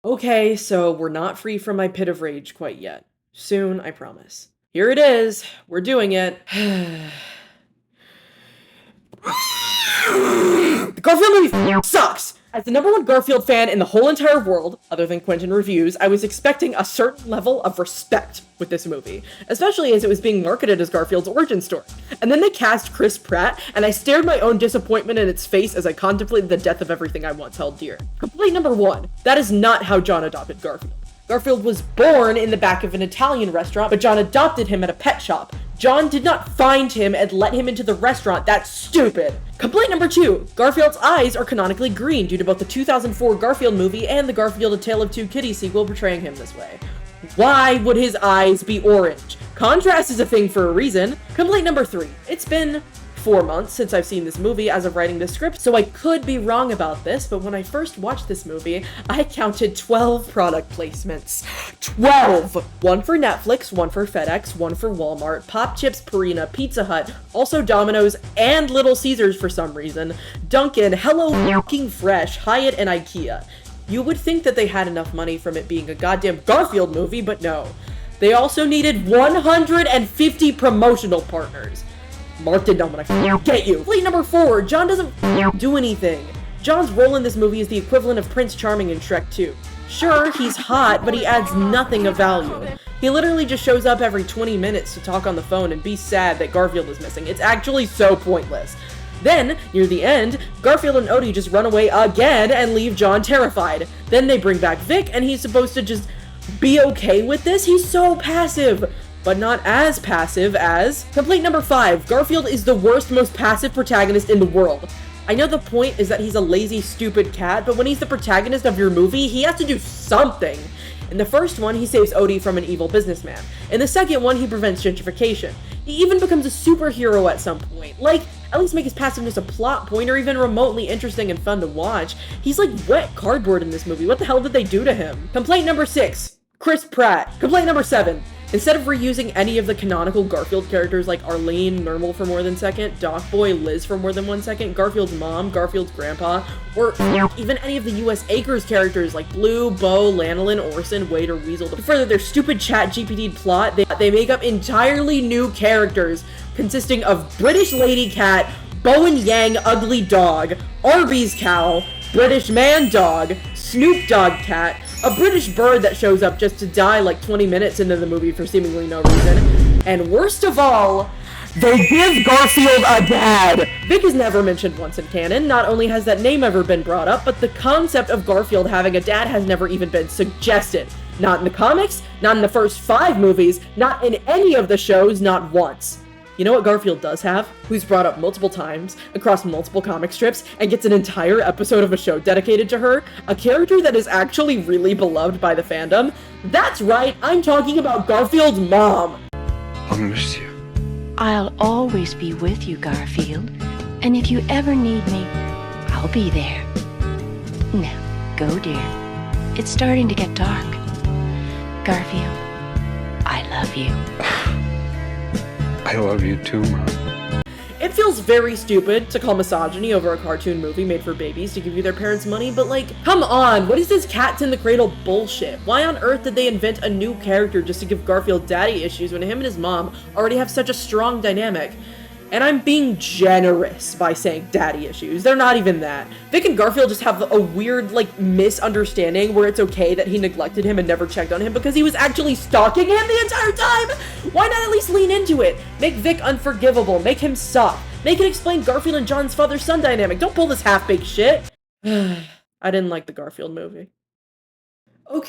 Okay, so we're not free from my pit of rage quite yet. Soon, I promise. Here it is. We're doing it. The Garfield movie sucks! As the #1 Garfield fan in the whole entire world, other than Quentin reviews, I was expecting a certain level of respect with this movie, especially as it was being marketed as Garfield's origin story. And then they cast Chris Pratt, and I stared my own disappointment in its face as I contemplated the death of everything I once held dear. Complaint number 1. That is not how John adopted Garfield. Garfield was born in the back of an Italian restaurant, but John adopted him at a pet shop. John did not find him and let him into the restaurant. That's stupid. Complaint number 2. Garfield's eyes are canonically green due to both the 2004 Garfield movie and the Garfield A Tale of Two Kitties sequel portraying him this way. Why would his eyes be orange? Contrast is a thing for a reason. Complaint number 3. It's been 4 months since I've seen this movie as of writing this script, so I could be wrong about this, but when I first watched this movie, I counted 12 product placements. 12! One for Netflix, one for FedEx, one for Walmart, Pop Chips, Purina, Pizza Hut, also Domino's, and Little Caesars for some reason, Dunkin', Hello F***ing Fresh, Hyatt, and IKEA. You would think that they had enough money from it being a goddamn Garfield movie, but no. They also needed 150 promotional partners. Mark did not want to get you. Complaint number 4. John doesn't do anything. John's role in this movie is the equivalent of Prince Charming in Shrek 2. Sure, he's hot, but he adds nothing of value. He literally just shows up every 20 minutes to talk on the phone and be sad that Garfield is missing. It's actually so pointless. Then, near the end, Garfield and Odie just run away again and leave John terrified. Then they bring back Vic, and he's supposed to just be okay with this? He's so passive! But not as passive as... Complaint number 5. Garfield is the worst, most passive protagonist in the world. I know the point is that he's a lazy, stupid cat, but when he's the protagonist of your movie, he has to do something. In the first one, he saves Odie from an evil businessman. In the second one, he prevents gentrification. He even becomes a superhero at some point. Like, at least make his passiveness a plot point or even remotely interesting and fun to watch. He's like wet cardboard in this movie. What the hell did they do to him? Complaint number 6. Chris Pratt. Complaint number 7. Instead of reusing any of the canonical Garfield characters like Arlene, Nermal for more than second, Doc Boy, Liz for more than 1 second, Garfield's mom, Garfield's grandpa, or even any of the US Acres characters like Blue, Bo, Lanolin, Orson, Wade, or Weasel. To further their stupid chat GPT plot, they make up entirely new characters consisting of British Lady Cat, Bowen Yang Ugly Dog, Arby's Cow, British Man Dog, Snoop Dogg Cat, a British bird that shows up just to die like 20 minutes into the movie for seemingly no reason. And worst of all, they give Garfield a dad! Vic is never mentioned once in canon. Not only has that name ever been brought up, but the concept of Garfield having a dad has never even been suggested. Not in the comics, not in the first 5 movies, not in any of the shows, not once. You know what Garfield does have? Who's brought up multiple times, across multiple comic strips, and gets an entire episode of a show dedicated to her? A character that is actually really beloved by the fandom? That's right, I'm talking about Garfield's mom! I'll miss you. I'll always be with you, Garfield. And if you ever need me, I'll be there. Now, go, dear. It's starting to get dark. Garfield, I love you. I love you too, Mom. It feels very stupid to call misogyny over a cartoon movie made for babies to give you their parents' money, but like, come on, what is this cats in the cradle bullshit? Why on earth did they invent a new character just to give Garfield daddy issues when him and his mom already have such a strong dynamic? And I'm being generous by saying daddy issues. They're not even that. Vic and Garfield just have a weird, like, misunderstanding where it's okay that he neglected him and never checked on him because he was actually stalking him the entire time! Why not at least lean into it? Make Vic unforgivable. Make him suck. Make it explain Garfield and John's father-son dynamic. Don't pull this half-baked shit. I didn't like the Garfield movie. Okay.